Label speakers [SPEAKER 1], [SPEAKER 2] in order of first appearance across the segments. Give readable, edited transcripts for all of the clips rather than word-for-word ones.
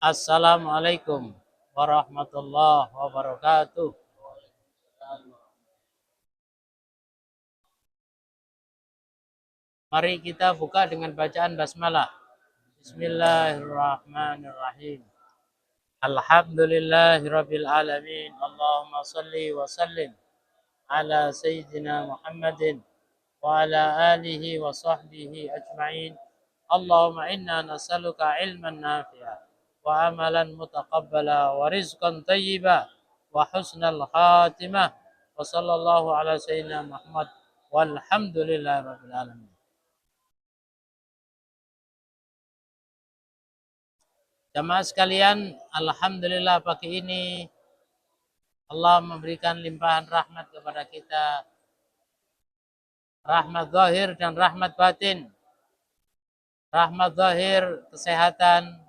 [SPEAKER 1] Assalamualaikum warahmatullahi wabarakatuh. Mari kita buka dengan bacaan basmalah. Bismillahirrahmanirrahim. Alhamdulillahirabbil alamin. Allahumma shalli wa sallim ala sayyidina Muhammadin wa ala alihi wa sahbihi ajma'in. Allahumma inna nas'aluka ilman nafi'a wa amalan mutaqabbala wa rizqan thayyiba wa husnal khatimah wa sallallahu ala sayyidina Muhammad walhamdulillahi rabbil alamin. Jamaah sekalian, alhamdulillah pagi ini Allah memberikan limpahan rahmat kepada kita, rahmat zahir dan rahmat batin. Rahmat zahir kesehatan,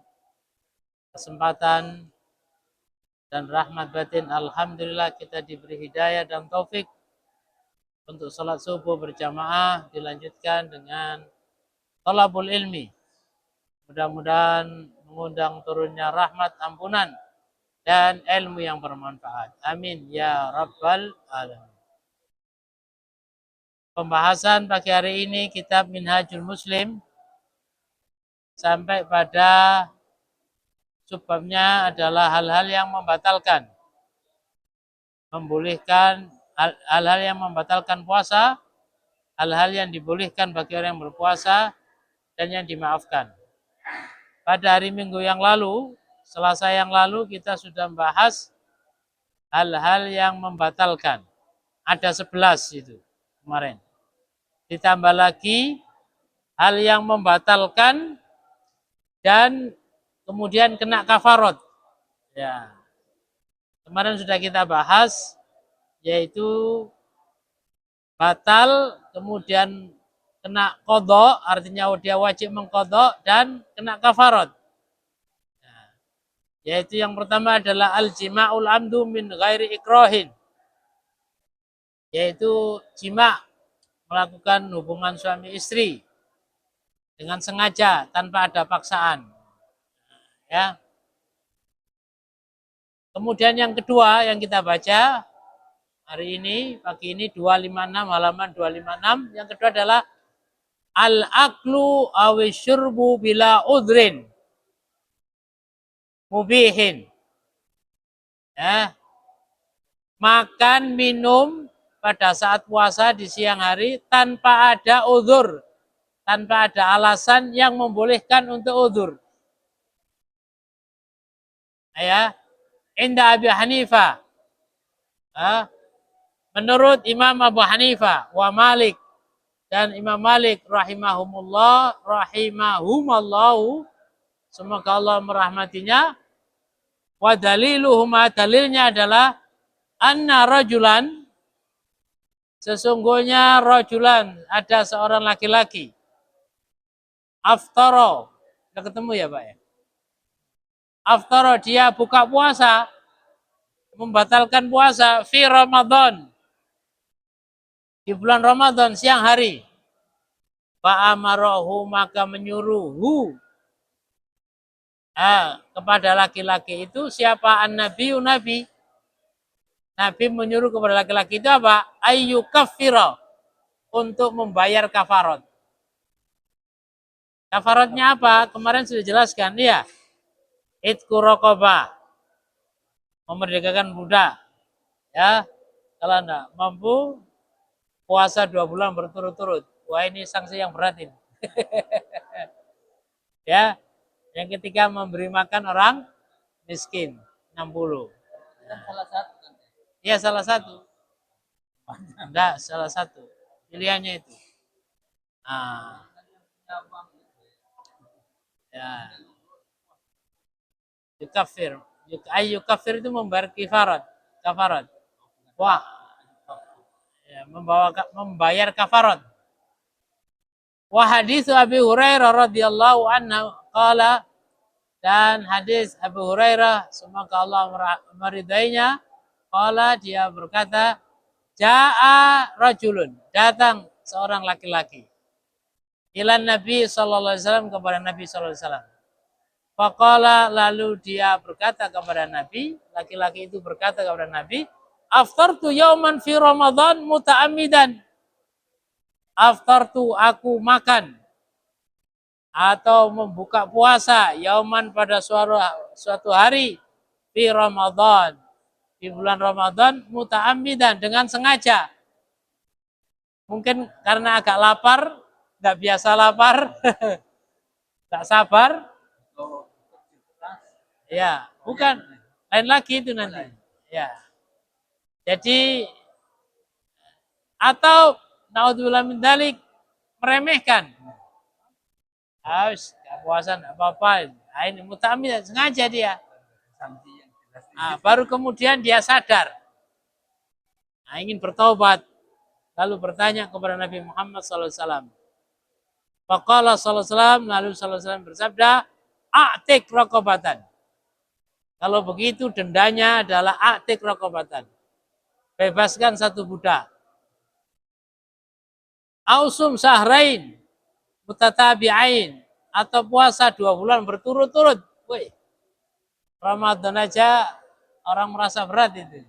[SPEAKER 1] kesempatan, dan rahmat batin alhamdulillah kita diberi hidayah dan taufik untuk salat subuh berjamaah, dilanjutkan dengan thalabul ilmi. Mudah-mudahan mengundang turunnya rahmat ampunan dan ilmu yang bermanfaat. Amin ya rabbal alamin. Pembahasan pagi hari ini kitab Minhajul Muslim sampai pada subbabnya adalah hal-hal yang membatalkan, membolehkan, hal-hal yang membatalkan puasa, hal-hal yang dibolehkan bagi orang yang berpuasa, dan yang dimaafkan. Pada hari Minggu yang lalu, Selasa yang lalu, kita sudah membahas hal-hal yang membatalkan. Ada 11 itu kemarin. Ditambah lagi hal yang membatalkan dan kemudian kena kafarot. Ya. Kemarin sudah kita bahas, yaitu batal, kemudian kena qadha, artinya dia wajib mengqadha, dan kena kafarot. Yaitu yang pertama adalah al-jima'ul amdu min ghairi ikrahin. Yaitu jima', melakukan hubungan suami istri dengan sengaja tanpa ada paksaan. Ya. Kemudian yang kedua yang kita baca hari ini, pagi ini 256, halaman 256. Yang kedua adalah al-aklu awisyurbu bila udrin mubihin. Ya. Makan minum pada saat puasa di siang hari tanpa ada uzur, tanpa ada alasan yang membolehkan untuk uzur. Ya, inda Abi Hanifah. Menurut Imam Abu Hanifah wa Malik dan Imam Malik rahimahumallahu, semoga Allah merahmatinya. Wa daliluhuma, dalilnya adalah anna rajulan, sesungguhnya rajulan, ada seorang laki-laki, aftara, sudah ketemu ya Pak ya? Aftara, dia buka puasa, membatalkan puasa fi Ramadan, di bulan Ramadan siang hari. Fa'amarahu, maka menyuruhu kepada laki-laki itu siapa? An-Nabiyu, Nabi. Nabi menyuruh kepada laki-laki itu apa? Ayyu kafira, untuk membayar kafarat. Kafaratnya apa? Kemarin sudah jelaskan, ya. Itqu raqabah, memerdekakan budak. Ya, kalau enggak mampu puasa 2 bulan berturut-turut. Wah, ini sanksi yang berat ini. Ya, yang ketiga memberi makan orang miskin 60. Salah satu kan? Ya, salah satu. Enggak, salah satu. Pilihannya itu. Ya. Yukafir. Yukafir itu membayar kafarat. Wah. Ya, membayar kafarat. Wa hadis Abi Hurairah radhiyallahu anhu qala, dan hadis Abu Hurairah semoga Allah meridainya, qala, dia berkata, jaa rajulun, datang seorang laki-laki, ilan Nabi sallallahu alaihi wasallam, kepada Nabi sallallahu alaihi wasallam. Faqala, lalu dia berkata kepada Nabi, laki-laki itu berkata kepada Nabi, aftartu yauman fi Ramadan muta'ammidan. Aftartu, aku makan atau membuka puasa yauman pada suatu hari fi Ramadan, di bulan Ramadan, muta'ammidan, dengan sengaja. Mungkin karena agak lapar, nggak biasa lapar, nggak sabar. Ya, bukan. Lain lagi itu nanti. Ya. Jadi, atau naudzubillah min dzalik, meremehkan. Harus puasa enggak apa-apa. Nah, ini muta'ammid, sengaja dia. Nah, baru kemudian dia sadar. Nah, ingin bertaubat. Lalu bertanya kepada Nabi Muhammad SAW. Faqala SAW, lalu SAW bersabda, a'tik raqabatan. Kalau begitu dendanya adalah a'tik raqabatan. Bebaskan satu budak. Ausum sahrain mutatabi'ain, atau puasa 2 bulan berturut-turut. Woi, Ramadan aja orang merasa berat itu.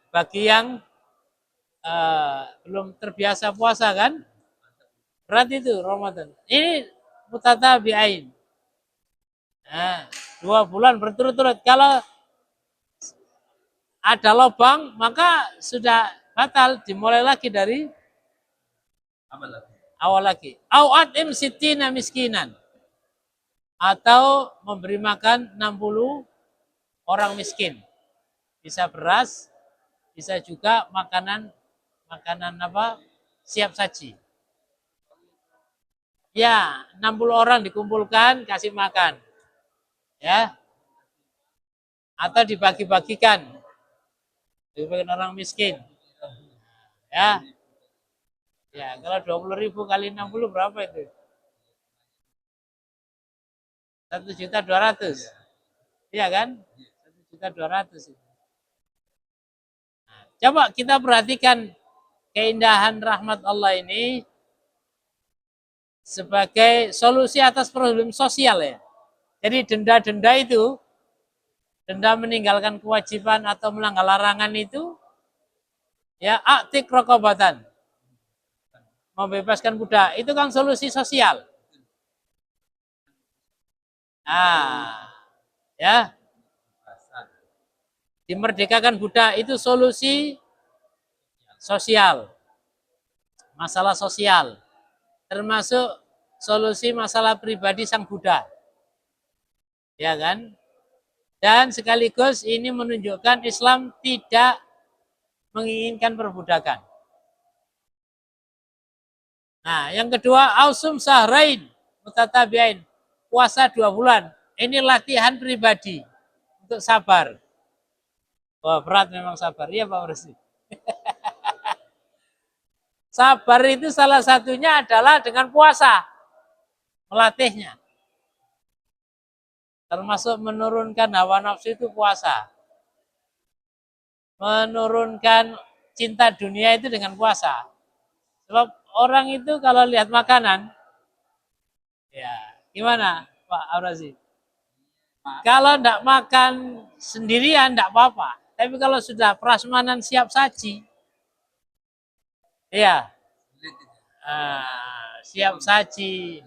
[SPEAKER 1] Bagi yang belum terbiasa puasa kan, berat itu Ramadan. Ini mutatabi'ain. Nah, 2 bulan berturut-turut. Kalau ada lubang, maka sudah batal, dimulai lagi dari awal lagi. Au'atim sitina miskinan, atau memberi makan 60 orang miskin. Bisa beras, bisa juga makanan apa? Siap saji. Ya, 60 orang dikumpulkan, kasih makan. Ya. Atau dibagi-bagikan. Dibagikan orang miskin. Ya. Ya, kalau 20.000 kali 60 berapa itu? 1.200.000. Iya kan? 1.200.000 itu. Nah, coba kita perhatikan keindahan rahmat Allah ini sebagai solusi atas problem sosial ya. Jadi denda-denda itu, denda meninggalkan kewajiban atau melanggar larangan itu, ya aktik rokobatan, membebaskan budak, itu kan solusi sosial. Nah, ya, dimerdekakan budak itu solusi sosial, masalah sosial, termasuk solusi masalah pribadi sang budak, ya kan? Dan sekaligus ini menunjukkan Islam tidak menginginkan perbudakan. Nah, yang kedua, ausum sahrain mutatabi'ain, puasa 2 bulan. Ini latihan pribadi untuk sabar. Wah, berat memang sabar. Iya Pak Resi. Sabar itu salah satunya adalah dengan puasa. Melatihnya. Termasuk menurunkan hawa nafsu itu puasa. Menurunkan cinta dunia itu dengan puasa. Sebab orang itu kalau lihat makanan, ya gimana Pak Abrazi? Kalau tidak makan sendirian tidak apa-apa. Tapi kalau sudah prasmanan siap saji, ya siap saji.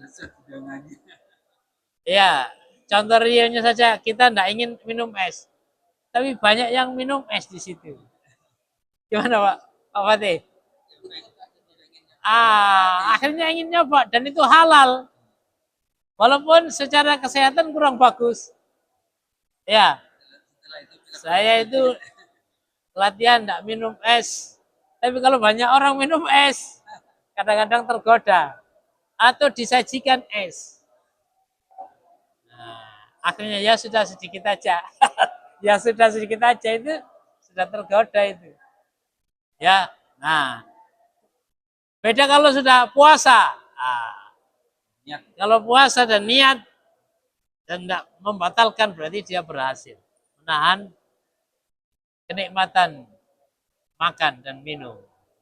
[SPEAKER 1] Ya, contoh realnya saja, kita tidak ingin minum es, tapi banyak yang minum es di situ. Gimana Pak? Pak Fatih? Akhirnya ingin nyoba dan itu halal. Walaupun secara kesehatan kurang bagus. Ya, saya itu latihan tidak minum es. Tapi kalau banyak orang minum es, kadang-kadang tergoda. Atau disajikan es. Nah, akhirnya ya sudah sedikit aja. Ya sudah sedikit aja itu sudah tergoda itu. Ya, nah beda kalau sudah puasa. Kalau puasa dan niat dan tidak membatalkan berarti dia berhasil menahan kenikmatan makan dan minum.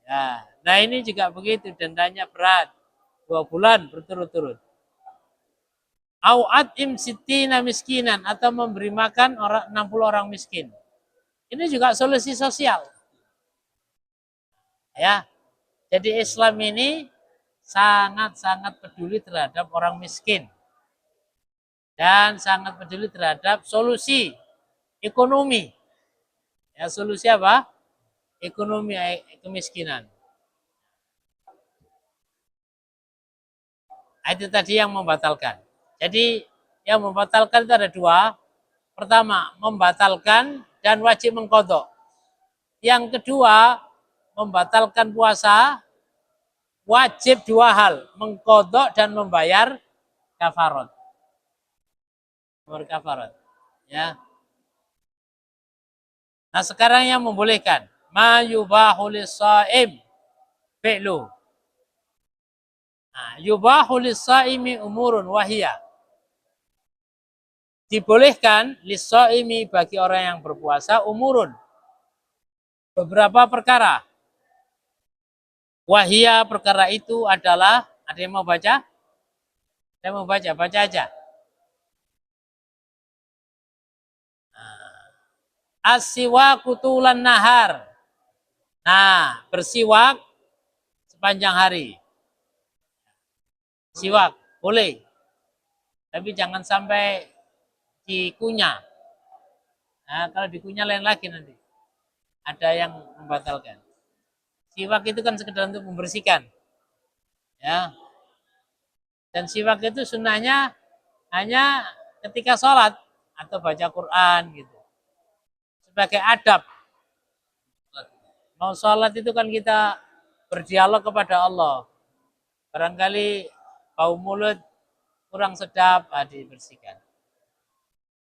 [SPEAKER 1] Ya, nah ini juga begitu, dendanya berat, 2 bulan berturut-turut. Au at'im sittina miskinan, atau memberi makan 60 orang miskin. Ini juga solusi sosial. Ya. Jadi Islam ini sangat-sangat peduli terhadap orang miskin dan sangat peduli terhadap solusi ekonomi. Ya, solusi apa? Ekonomi kemiskinan. Itu tadi yang membatalkan. Jadi yang membatalkan itu ada dua. Pertama, membatalkan dan wajib mengkodok. Yang kedua, membatalkan puasa, wajib dua hal, mengkodok dan membayar kafarat. Membayar kafarat. Ya. Nah sekarang yang membolehkan, ma yubahu lis-shaim fi'lu. Nah, yubahu lis-shaimi umurun wahiyah. Dibolehkan lis-shaimi bagi orang yang berpuasa umurun. Beberapa perkara. Wahiyah perkara itu adalah, ada yang mau baca? Ada yang mau baca? Baca aja. As-siwaku tulan nahar. Nah, bersiwak sepanjang hari. Siwak, boleh. Tapi jangan sampai dikunyah. Nah, kalau dikunyah lain lagi nanti. Ada yang membatalkan. Siwak itu kan sekedar untuk membersihkan. Ya. Dan siwak itu sunnahnya hanya ketika sholat atau baca Quran gitu. Sebagai adab. Mau sholat itu kan kita berdialog kepada Allah. Barangkali bau mulut kurang sedap, dibersihkan.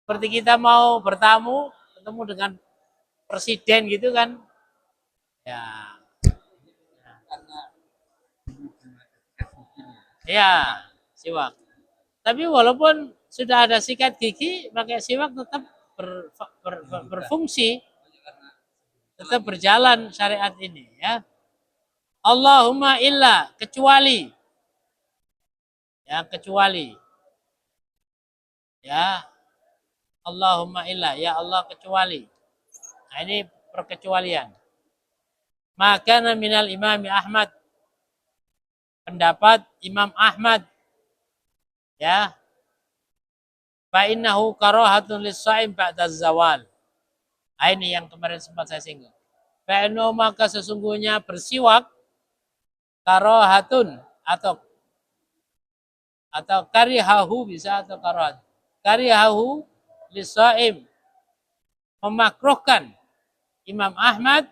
[SPEAKER 1] Seperti kita mau bertamu, ketemu dengan presiden gitu kan, ya, ya siwak. Tapi walaupun sudah ada sikat gigi, pakai siwak tetap berfungsi, tetap berjalan syariat ini. Ya, Allahumma illa, kecuali, ya kecuali, ya Allahumma illa, ya Allah kecuali. Nah ini perkecualian. Maka minal Imam Ahmad, pendapat Imam Ahmad, ya, fa innahu karahatun lis-shaim ba'da zawal. Ini yang kemarin sempat saya singgung. Fa innahu, maka sesungguhnya bersiwak karahatun atau karihahu, bisa, atau karahat. Karihahu lis-shaim, memakruhkan Imam Ahmad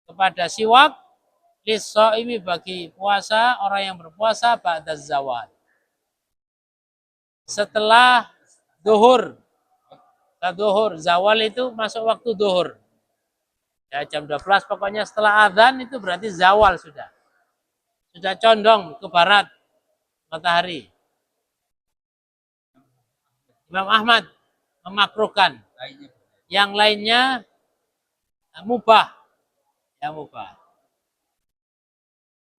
[SPEAKER 1] kepada siwak lis-shaimi, bagi puasa, orang yang berpuasa ba'da zawal, setelah duhur. Duhur, zawal itu masuk waktu duhur. Ya, jam 12 pokoknya setelah adzan itu berarti zawal sudah. Sudah condong ke barat matahari. Imam Ahmad memakruhkan. Yang lainnya mubah. Ya, mubah.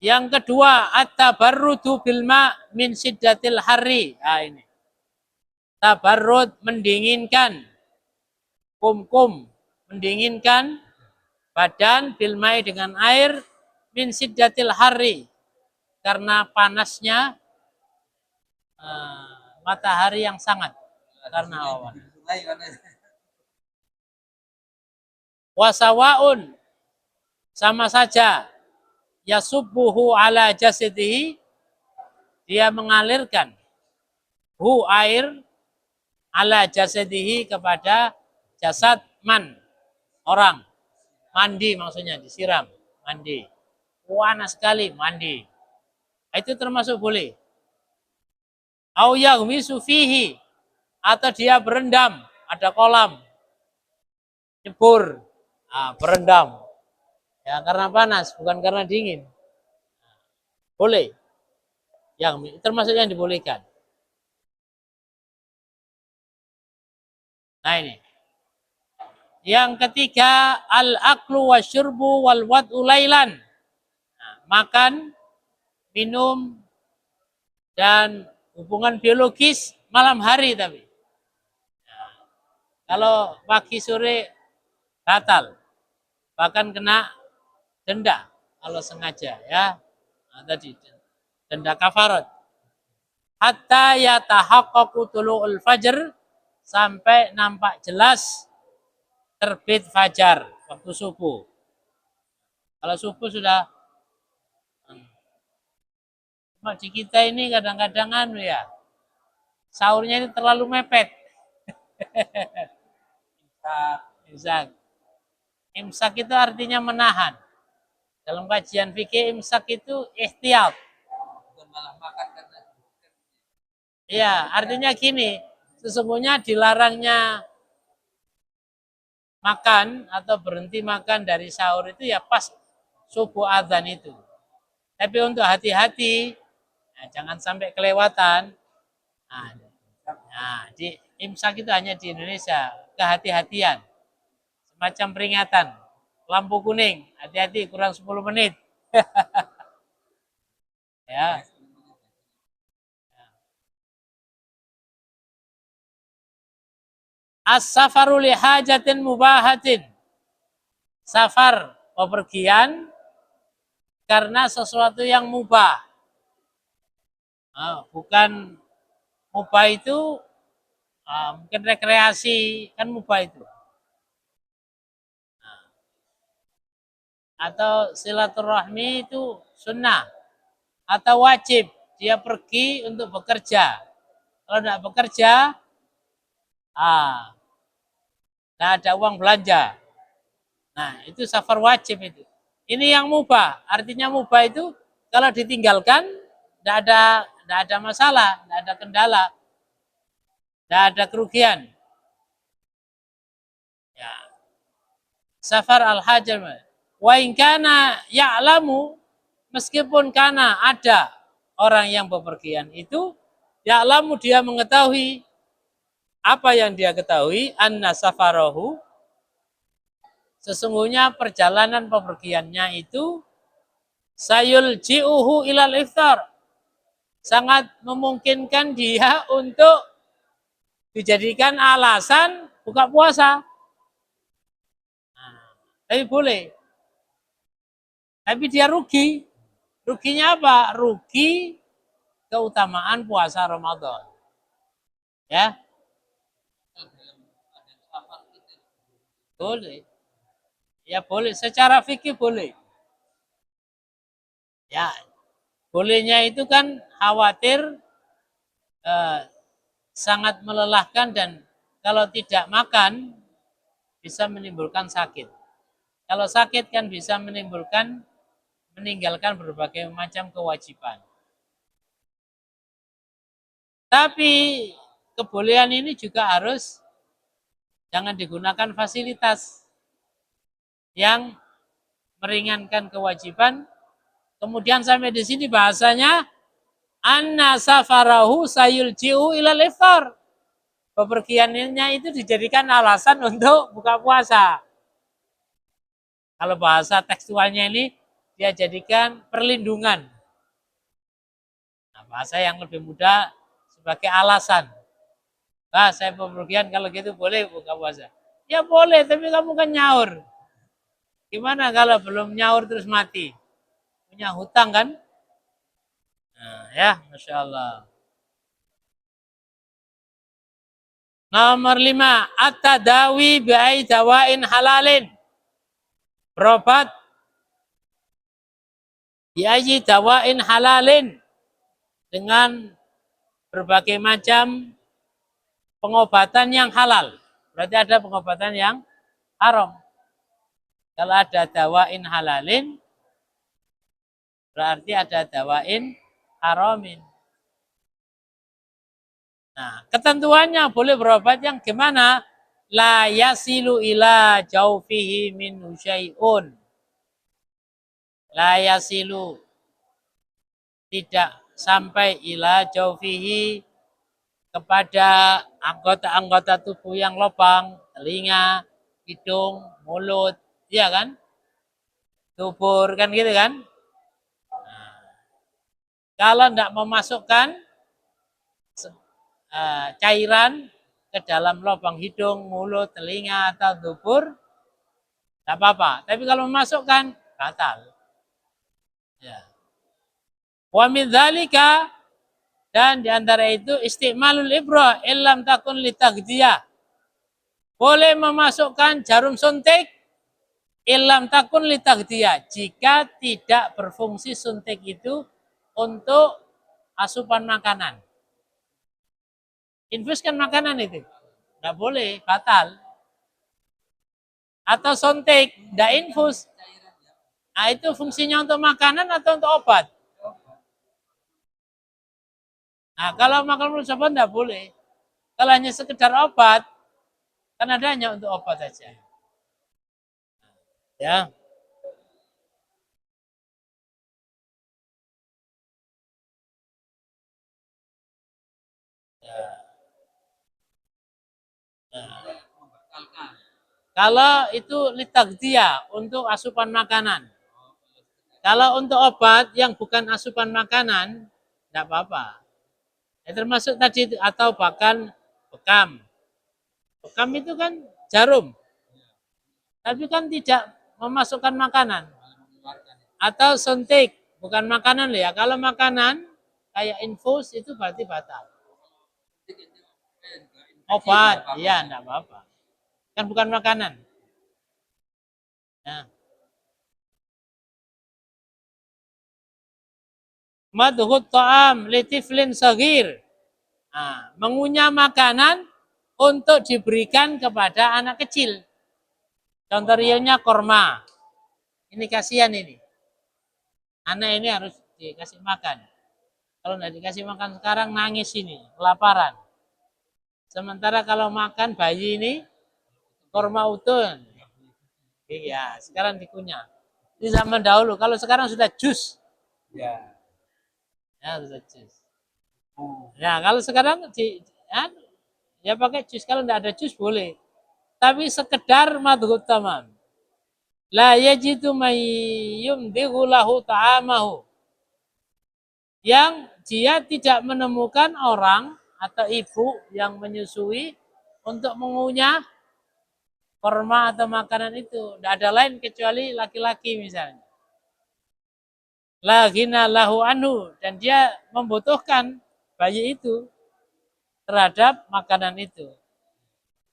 [SPEAKER 1] Yang kedua, at-tabarrudu bil ma' min siddatil harri. Nah, ini. Tabarrud, mendinginkan. Kum, mendinginkan badan bilmai, dengan air, min siddatil harri, karena panasnya matahari yang sangat, karena awan. Wasawaun, sama saja, yasubbuhu ala jasadihi, dia mengalirkan air, ala jasadihi, kepada jasad man, orang. Mandi maksudnya, disiram, mandi. Panas sekali, mandi. Itu termasuk boleh. Au yaghmisu fihi, atau dia berendam, ada kolam. Nyebur, berendam. Ya, karena panas, bukan karena dingin. Boleh. Yang termasuk yang dibolehkan. Nah ini. Yang ketiga, al-aklu wasyurbu wal wad'u lailan. Makan, minum, dan hubungan biologis malam hari tapi. Kalau pagi sore batal, bahkan kena denda kalau sengaja ya. Nah, tadi denda kafarat. Hatta yatahaqqaqu tulu'ul fajr, sampai nampak jelas terbit fajar waktu subuh. Kalau subuh sudah, di kita ini kadang-kadang ya sahurnya ini terlalu mepet. Imsak. Imsak itu artinya menahan. Dalam kajian fikih imsak itu ihtiyat. Iya, artinya gini, sesungguhnya dilarangnya makan atau berhenti makan dari sahur itu ya pas subuh adzan itu. Tapi untuk hati-hati, nah, jangan sampai kelewatan. Nah, di imsak itu hanya di Indonesia, kehati-hatian. Semacam peringatan. Lampu kuning, hati-hati kurang 10 menit. Ya. As-safaru li hajatin mubahatin. Safar, bepergian karena sesuatu yang mubah. Nah, bukan mubah itu mungkin rekreasi, kan mubah itu. Nah, atau silaturahmi itu sunnah. Atau wajib, dia pergi untuk bekerja. Kalau tidak bekerja, tidak ada uang belanja. Nah, itu safar wajib itu. Ini yang mubah. Artinya mubah itu kalau ditinggalkan tidak ada masalah, tidak ada kendala, tidak ada kerugian. Ya. Safar al-hajar. Wa in kana ya'lamu, meskipun karena ada orang yang bepergian itu, ya'lamu, dia mengetahui apa yang dia ketahui, anna safarahu, sesungguhnya perjalanan pepergiannya itu sayul ji'uhu ilal iftar, sangat memungkinkan dia untuk dijadikan alasan buka puasa. Nah, tapi boleh. Tapi dia rugi. Ruginya apa? Rugi keutamaan puasa Ramadan. Ya. Boleh. Ya boleh. Secara fikih boleh. Ya. Bolehnya itu kan khawatir sangat melelahkan dan kalau tidak makan bisa menimbulkan sakit. Kalau sakit kan bisa menimbulkan meninggalkan berbagai macam kewajiban. Tapi kebolehan ini juga harus jangan digunakan fasilitas yang meringankan kewajiban. Kemudian sampai di sini bahasanya anna safarahu sayulji'u ilal iftar. Bepergiannya itu dijadikan alasan untuk buka puasa. Kalau bahasa tekstualnya ini dia jadikan perlindungan. Nah, bahasa yang lebih mudah sebagai alasan. Saya bepergian, kalau gitu boleh buka puasa. Ya boleh, tapi kamu kan nyaur. Gimana kalau belum nyaur terus mati? Punya hutang kan? Nah, ya, Masya Allah. Nomor 5, at-tadawi bi'ai dawain halalin. Berobat bi'ai dawain halalin, dengan berbagai macam pengobatan yang halal. Berarti ada pengobatan yang haram. Kalau ada dawain halalin, berarti ada dawain haramin. Nah, ketentuannya boleh berobat yang gimana? La yasilu ila jaufihi min syai'un. La yasilu, tidak sampai ila jaufihi, kepada anggota-anggota tubuh yang lopang, telinga, hidung, mulut, iya kan? Tubur kan gitu kan? Nah, kalau tidak memasukkan cairan ke dalam lubang hidung, mulut, telinga atau dubur, tidak apa-apa. Tapi kalau memasukkan, batal. Ya. Wa min dzalika, dan diantara itu istimalul ibrah illam takun litaghdiyah. Boleh memasukkan jarum suntik illam takun litaghdiyah jika tidak berfungsi suntik itu untuk asupan makanan. Infus kan makanan itu. Tidak boleh, batal. Atau suntik, tidak infus. Nah, itu fungsinya untuk makanan atau untuk obat? Nah, kalau makan obat tidak boleh. Kalau hanya sekedar obat, kan adanya untuk obat saja. Ya. Ya. Nah. Kalau itu litagdia untuk asupan makanan. Kalau untuk obat yang bukan asupan makanan, tidak apa-apa. Ya, termasuk tadi atau bahkan bekam. Bekam itu kan jarum, tapi kan tidak memasukkan makanan. Atau suntik, bukan makanan ya. Kalau makanan kayak infus itu berarti batal. Obat, iya tidak apa-apa. Kan bukan makanan. Nah. Madhut ta'am litiflin sagir. Nah, mengunyah makanan untuk diberikan kepada anak kecil. Contoh realnya korma. Ini kasihan ini. Anak ini harus dikasih makan. Kalau tidak dikasih makan sekarang nangis ini, kelaparan. Sementara kalau makan bayi ini korma utuh. Iya, sekarang dikunyah. Di zaman dahulu, kalau sekarang sudah jus. Ya. Ya, sudah jus. Nah, kalau sekarang ya pakai jus. Kalau tidak ada jus boleh. Tapi sekedar madhut tamam. La yajidu mayyumdihu lahu ta'amahu. Yang dia tidak menemukan orang atau ibu yang menyusui untuk mengunyah korma atau makanan itu. Tidak ada lain kecuali laki-laki misalnya. La ghina lahu anhu. Dan dia membutuhkan bayi itu terhadap makanan itu.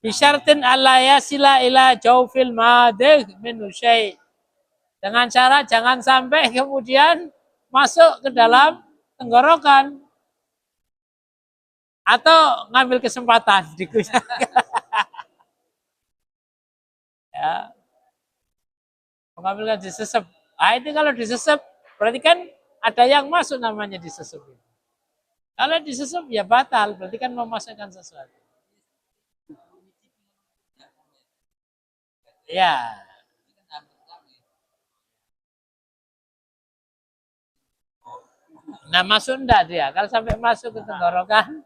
[SPEAKER 1] Bisyartin alla yasila ila jaufil madih min syai'. Dengan cara jangan sampai kemudian masuk ke dalam tenggorokan atau ngambil kesempatan dikunyah. Ya, mengambilkan disesep. Nah, itu kalau disesep berarti kan ada yang masuk namanya disesep. Kalau disesep ya batal, berarti kan memasukkan sesuatu. Ya. Nah, masuk enggak dia? Kalau sampai masuk ke tenggorokan,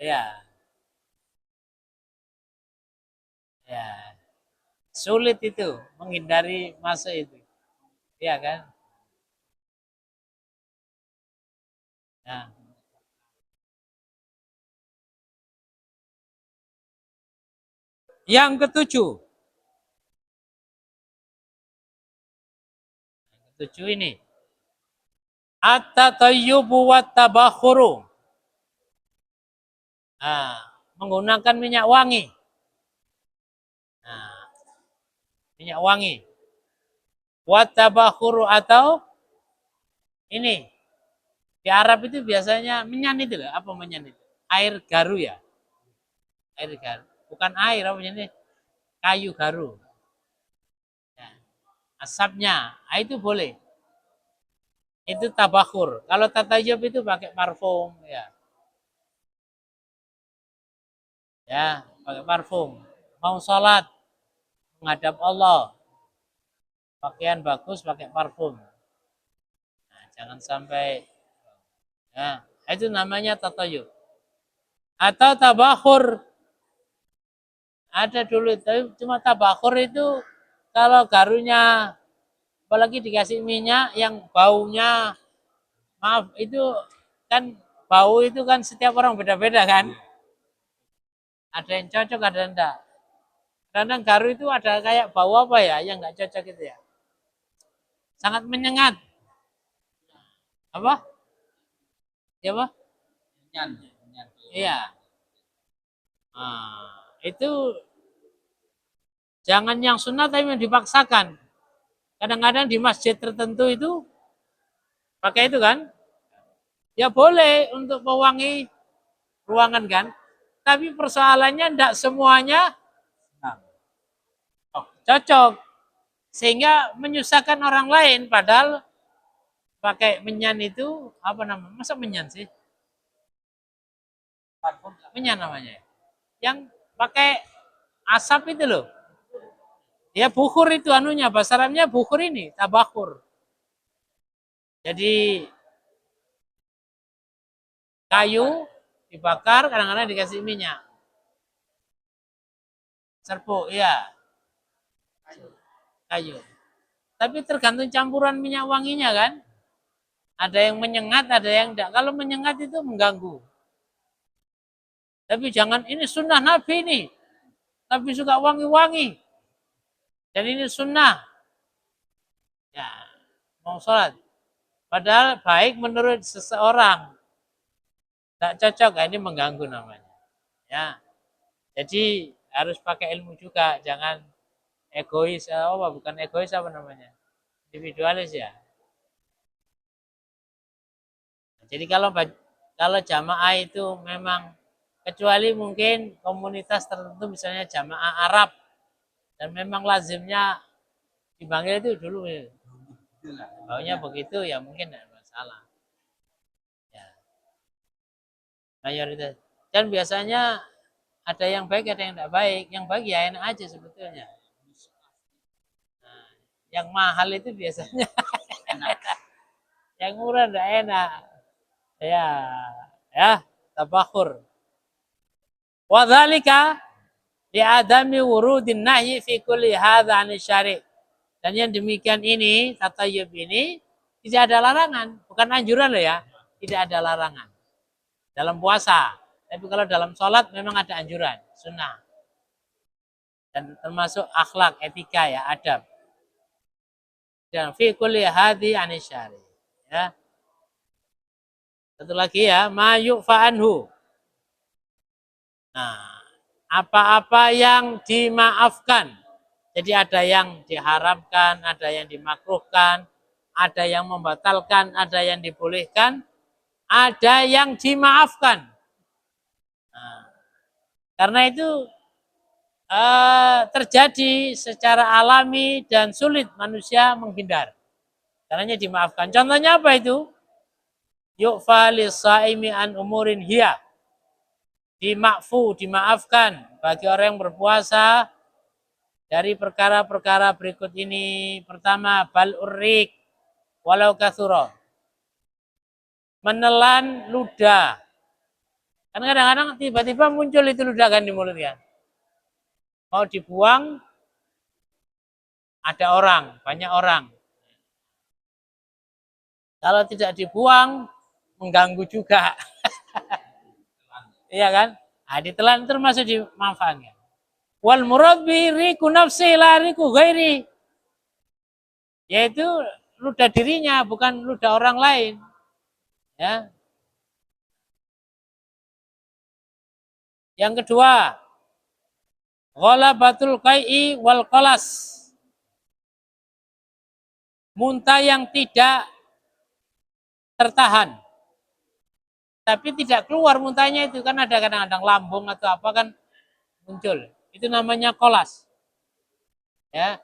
[SPEAKER 1] ya, ya, sulit itu menghindari masuk itu, ya kan? Nah, yang ketujuh ini, at-tatayyubu wat-tabakhuru. Nah, menggunakan minyak wangi. Nah, minyak wangi. Wat-tabakhuru atau ini di Arab itu biasanya menyan itu loh. Apa menyan itu? Air garu ya. Air garu. Bukan air, apa ini? Kayu garu. Ya. Asapnya, itu boleh. Itu tabakhur. Kalau tatayub itu pakai parfum ya. Ya, pakai parfum. Mau sholat menghadap Allah, pakaian bagus pakai parfum. Nah, jangan sampai ya, itu namanya tatayub. Atau tabakhur. Ada dulu, tapi cuma tabakhur itu kalau garunya apalagi dikasih minyak yang baunya maaf itu kan bau itu kan setiap orang beda-beda kan. Ada yang cocok, ada yang enggak. Kadang garu itu ada kayak bau apa ya yang enggak cocok itu ya. Sangat menyengat. Apa? Ya apa? Iya. Nah, itu jangan yang sunnah tapi yang dipaksakan. Kadang-kadang di masjid tertentu itu pakai itu kan. Ya boleh untuk mewangi ruangan kan. Tapi persoalannya tidak semuanya cocok. Sehingga menyusahkan orang lain. Padahal pakai menyan itu, apa namanya? Masa menyan sih? Menyan namanya. Yang pakai asap itu loh. Ya bukhur itu anunya, bahasa Arabnya bukhur ini, tabakhur. Jadi kayu dibakar, kadang-kadang dikasih minyak. Serpuk, iya. Kayu. Tapi tergantung campuran minyak wanginya kan. Ada yang menyengat, ada yang enggak. Kalau menyengat itu mengganggu. Tapi jangan, ini sunnah Nabi ini. Nabi suka wangi-wangi. Dan ini sunnah. Ya, mau sholat. Padahal baik menurut seseorang. Tak cocok, ini mengganggu namanya. Ya, jadi harus pakai ilmu juga. Jangan egois. Bukan egois apa namanya? Individualis ya. Jadi kalau jamaah itu memang kecuali mungkin komunitas tertentu misalnya jamaah Arab dan memang lazimnya dipanggil itu dulu baunya begitu ya mungkin tidak masalah ya mayoritas dan biasanya ada yang baik ada yang tidak baik yang baik ya enak aja sebetulnya nah, yang mahal itu biasanya yang murah tidak enak ya ya tabakhur wadzalika li'adami wurudin nahyi fi kulli hadza 'anil syari'. Dan yang demikian ini, tatayub ini tidak ada larangan, bukan anjuran loh ya. Tidak ada larangan. Dalam puasa. Tapi kalau dalam sholat memang ada anjuran, sunnah. Dan termasuk akhlak, etika ya, adab. Dan fi kulli hadhi 'anil syari'. Ya. Satu lagi ya, ma yu'fa anhu. Nah, apa-apa yang dimaafkan. Jadi ada yang diharamkan, ada yang dimakruhkan, ada yang membatalkan, ada yang dibolehkan, ada yang dimaafkan. Nah, karena itu terjadi secara alami dan sulit manusia menghindar. Karenanya dimaafkan. Contohnya apa itu? Yu'fa lis-saimi an umurin hiya. Dimaafkan bagi orang yang berpuasa dari perkara-perkara berikut ini. Pertama, bal urrik walau kasuro. Menelan ludah. Kan kadang-kadang tiba-tiba muncul itu ludah kan di mulut kan. Mau dibuang, ada orang, banyak orang. Kalau tidak dibuang, mengganggu juga. Iya kan? Nah, ditelan termasuk dimanfaatkan. Wal murad bi riku nafsi la riku ghairi. Yaitu ludah dirinya, bukan ludah orang lain. Ya. Yang kedua, ghalabatul qai'i wal qalas. Muntah yang tidak tertahan. Tapi tidak keluar muntahnya itu kan ada kadang-kadang lambung atau apa kan muncul. Itu namanya kolas. Ya.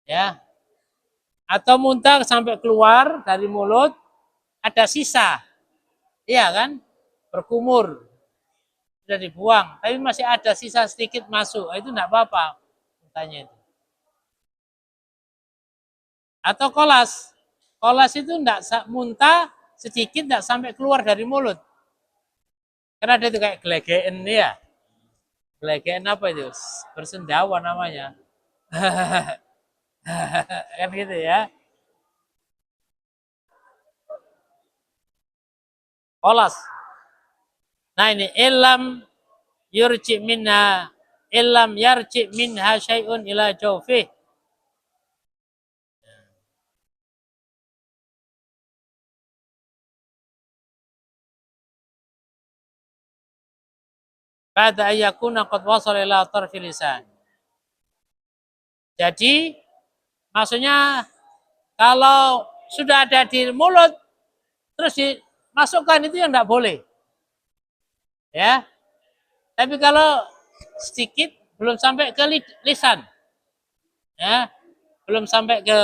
[SPEAKER 1] Ya. Atau muntah sampai keluar dari mulut ada sisa. Iya kan? Berkumur. Sudah dibuang, tapi masih ada sisa sedikit masuk. Itu enggak apa-apa muntahnya itu. Atau kolas. Kolas itu enggak muntah sedikit enggak sampai keluar dari mulut. Karena ada itu kayak gelegean ya. Gelegean apa itu? Bersendawa namanya. Kan gitu ya. Kholas. Nah ini illam yarji minha syai'un ila jawfih. Pada ayakuna qad wasala ila tarfil lisan. Jadi maksudnya kalau sudah ada di mulut terus dimasukkan itu yang tidak boleh. Ya. Tapi kalau sedikit belum sampai ke lisan. Ya. Belum sampai ke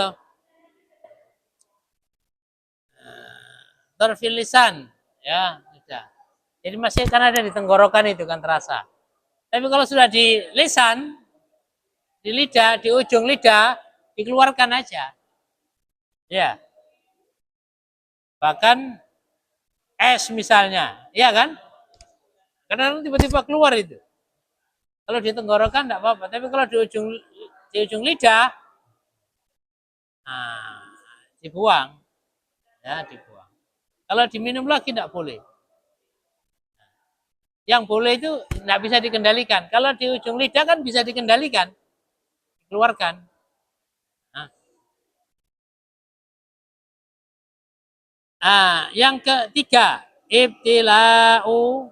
[SPEAKER 1] tarfil lisan, ya, sudah. Jadi masih kan ada di tenggorokan itu kan terasa. Tapi kalau sudah di lisan, di lidah, di ujung lidah, dikeluarkan aja. Ya. Bahkan es misalnya, ya kan? Karena tiba-tiba keluar itu. Kalau di tenggorokan tidak apa-apa, tapi kalau di ujung lidah, nah, dibuang, ya dibuang. Kalau diminum lagi tidak boleh. Yang boleh itu tidak bisa dikendalikan. Kalau di ujung lidah kan bisa dikendalikan, dikeluarkan. Yang ketiga, ibtila'u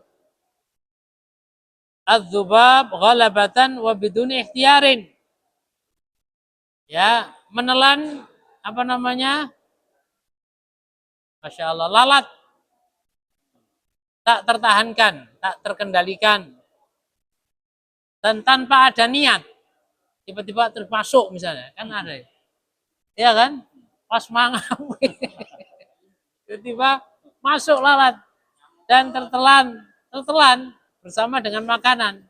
[SPEAKER 1] az-zubab ghalabatan wa biduni ikhtiarin. Ya, menelan apa namanya? Masya Allah, lalat. Tak tertahankan, tak terkendalikan. Dan tanpa ada niat. Tiba-tiba termasuk misalnya, kan ada. Ya kan? Pas mangap. Tiba-tiba masuk lalat dan tertelan bersama dengan makanan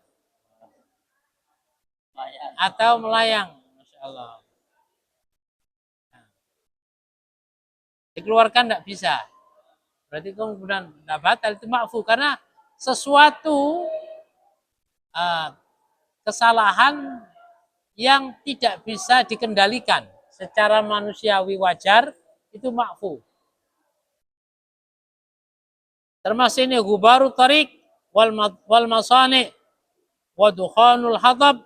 [SPEAKER 1] atau melayang. Masya Allah. Dikeluarkan tidak bisa. Berarti kemudian tidak batal, itu makfu. Karena sesuatu kesalahan yang tidak bisa dikendalikan secara manusiawi wajar, itu makfu. Termasuk ini gubaru tarik wal masani wa dukhanul hatab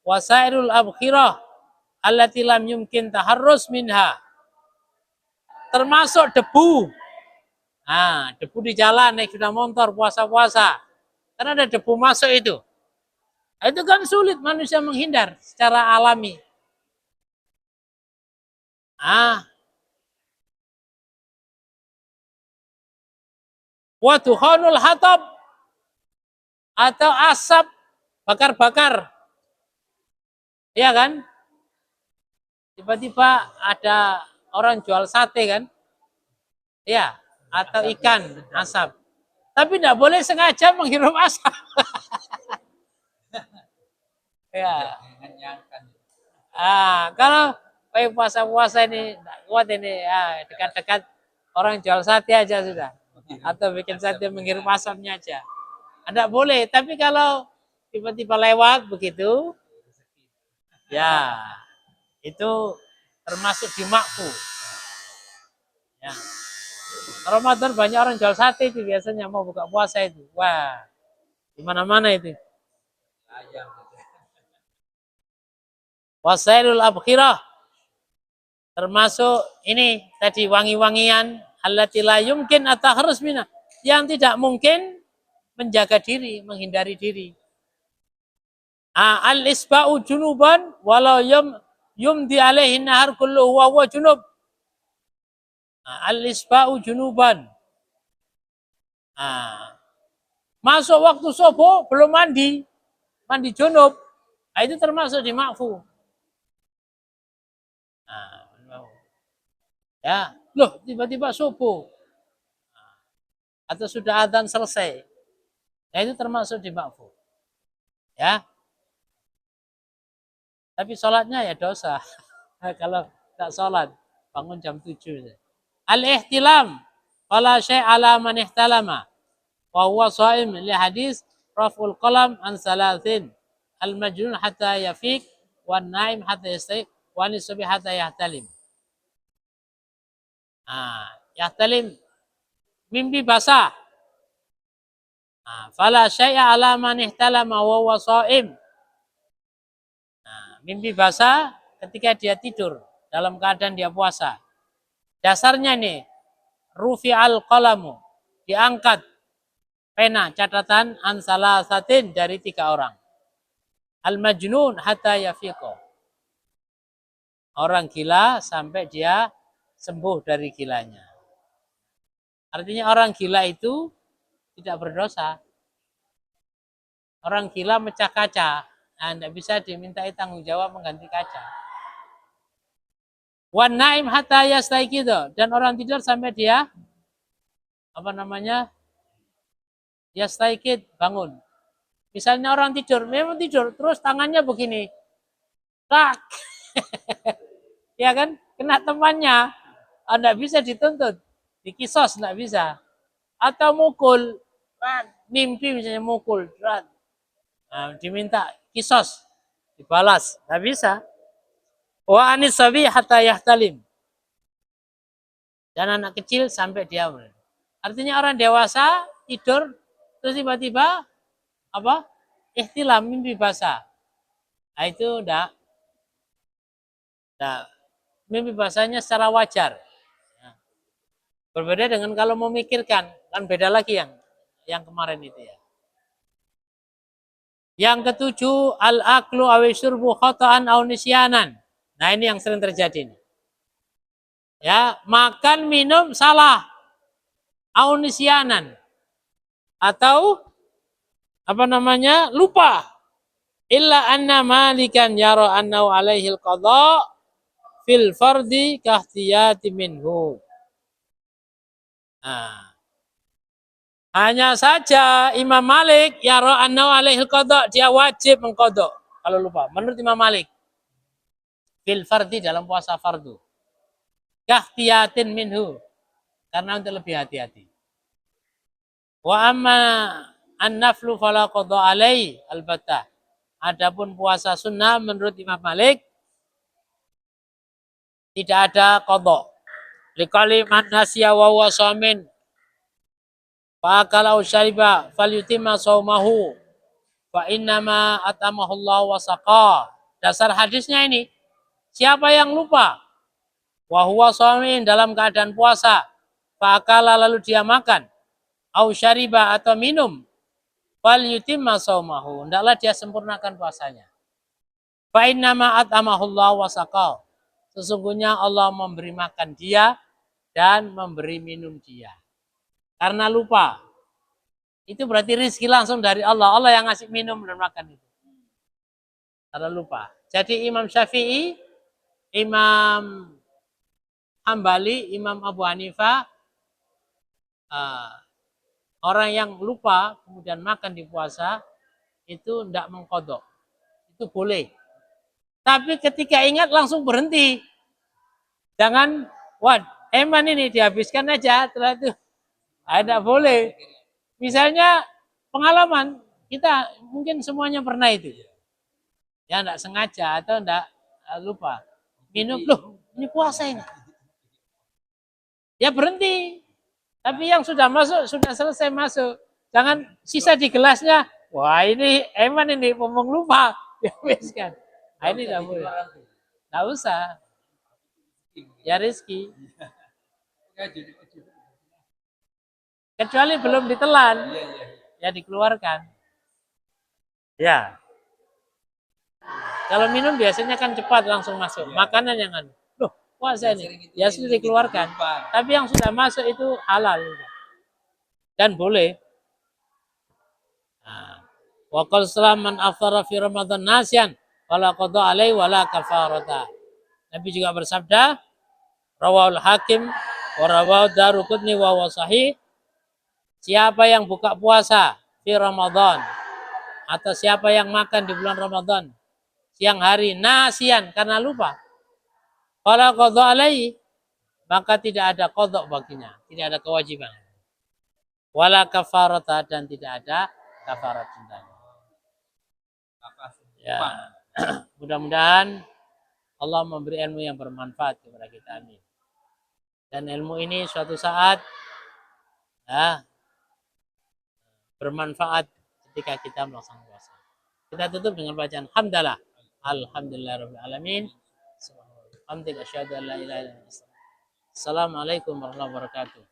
[SPEAKER 1] wa sairul abkhirah allati lam yumkin taharrus minha. Termasuk debu. Debu di jalan naik sepeda motor puasa-puasa. Karena ada debu masuk itu. Itu kan sulit manusia menghindar secara alami. Wa dukhanul hatab atau asap bakar-bakar. Iya kan? Tiba-tiba ada orang jual sate kan? Iya, atau ikan asap. Tapi tidak boleh sengaja menghirup asap. Ya. Kalau kayak puasa-puasa ini kuat ini, dekat-dekat orang jual sate aja sudah. Atau bikin sate menghirup asapnya aja. Tidak boleh, tapi kalau tiba-tiba lewat begitu, ya itu termasuk di makfu. Ya. Ramadan banyak orang jual sate itu biasanya mau buka puasa itu. Wah, di mana-mana itu. Wasailul abkhirah termasuk ini tadi wangi-wangian allati la yumkin ataharrus minha, yang tidak mungkin menjaga diri, menghindari diri. Al-isba'u junuban walau yumdi alaihi nahar kulluhu wa huwa junub. Al-isba'u junuban. Masuk waktu subuh belum mandi junub. Itu termasuk di makfu. Ya, loh tiba-tiba subuh. Atau sudah adzan selesai. Ya itu termasuk di makfu. Ya. Tapi sholatnya ya dosa. Kalau tak sholat, bangun jam 7. Al-ihtilam. Qala syai'ala man ihtalama. Wa huwa sha'im li hadis raf'ul qalam an salathin. Al-majnun hatta yafiq. Wan naim hatta yastayq. Wan nisbi hatta yahtalim. Yahtalim. Mimpi basah. Fala syai'a ala man ihtalama wa huwa shaim. Mimpi basah ketika dia tidur dalam keadaan dia puasa. Dasarnya nih, rufi'al qalamu, diangkat pena catatan an salasatin dari 3 orang. Al majnun hatta yafiqo. Orang gila sampai dia sembuh dari gilanya. Artinya orang gila itu tidak berdosa. Orang gila mecah kaca, tidak bisa dimintai tanggung jawab mengganti kaca. Wan naim hatta yastaiqido, dan orang tidur sampai dia yastaiqid, bangun. Misalnya orang tidur, memang tidur, terus tangannya begini, tak, ya kan, kena temannya, tidak bisa dituntut, dikisos tidak bisa. Atau mukul, mimpi misalnya mukul, diminta kisos, dibalas, tidak bisa. Wa anis sabi hatta yahtalim, dan anak kecil sampai dia. Artinya orang dewasa tidur terus tiba-tiba ihtilam, mimpi basah. Nah, itu enggak. Mimpi basahnya secara wajar. Berbeda dengan kalau memikirkan, kan beda lagi yang kemarin itu ya. Yang ketujuh, al-aklu aw syurbu khata'an aw nisyanan. Nah, ini yang sering terjadi nih. Ya, makan minum salah, aw nisyanan, atau lupa. Illa anna malikan yara annahu alaihi al-qadha fil fardi kahtiyati minhu. Hanya saja Imam Malik yara annahu alaihi al-qadha, dia wajib mengqadha kalau lupa. Menurut Imam Malik, fil fardi, dalam puasa fardu. Kahtiyatin minhu, karena untuk lebih hati-hati. Wa amma an-naflu fala qadha alaihi albattah. Adapun puasa sunnah menurut Imam Malik tidak ada qadha. Liqali man nasiya wa huwa shamin fa akala aw syariba falyutimma shaumahu fa innama atamahu Allah wa saqa. Dasar hadisnya ini, siapa yang lupa wa huwa shamin, dalam keadaan puasa, fa akala, lalu dia makan, aw syariba, atau minum, falyutimma shaumahu, hendaklah dia sempurnakan puasanya. Fa innama atamahu Allah wa saqa, sesungguhnya Allah memberi makan dia dan memberi minum dia. Karena lupa, itu berarti rezeki langsung dari Allah. Allah yang ngasih minum dan makan itu. Karena lupa. Jadi Imam Syafi'i, Imam Hambali, Imam Abu Hanifah, orang yang lupa kemudian makan di puasa itu tidak mengqadha. Itu boleh. Tapi ketika ingat langsung berhenti. Jangan, eman ini dihabiskan aja, setelah itu tidak boleh. Misalnya pengalaman, kita mungkin semuanya pernah itu. Ya tidak sengaja atau tidak lupa. Minum, loh ini puasa ini. Ya berhenti. Tapi yang sudah masuk, sudah selesai masuk. Jangan sisa di gelasnya. Wah ini eman ini, ngomong lupa. Dihabiskan. Nah, ini tidak boleh. Tidak usah. Ya rezeki. Kecuali belum ditelan. Ya dikeluarkan. Ya. Kalau minum biasanya kan cepat langsung masuk. Makanan yang loh puasa ini. Ya sudah dikeluarkan. Tapi yang sudah masuk itu halal. Dan boleh. Wa qala man afthara fi Ramadan nasyan wala qada alai wala kafarata. Nabi juga bersabda, rawahul Hakim wa rawahu Daruqutni wa huwa sahih, siapa yang buka puasa di Ramadan atau siapa yang makan di bulan Ramadan siang hari nasian karena lupa, wala qada alai, maka tidak ada qada baginya, tidak ada kewajiban. Wala kafarata, dan tidak ada kafarat dendanya. Ya. Mudah-mudahan Allah memberi ilmu yang bermanfaat kepada kita, amin. Dan ilmu ini suatu saat bermanfaat ketika kita melaksanakan puasa. Kita tutup dengan bacaan hamdalah. Alhamdulillahirabbil alamin. Alhamdulillah asyhadu an la ilaha illallah. Assalamualaikum warahmatullahi wabarakatuh.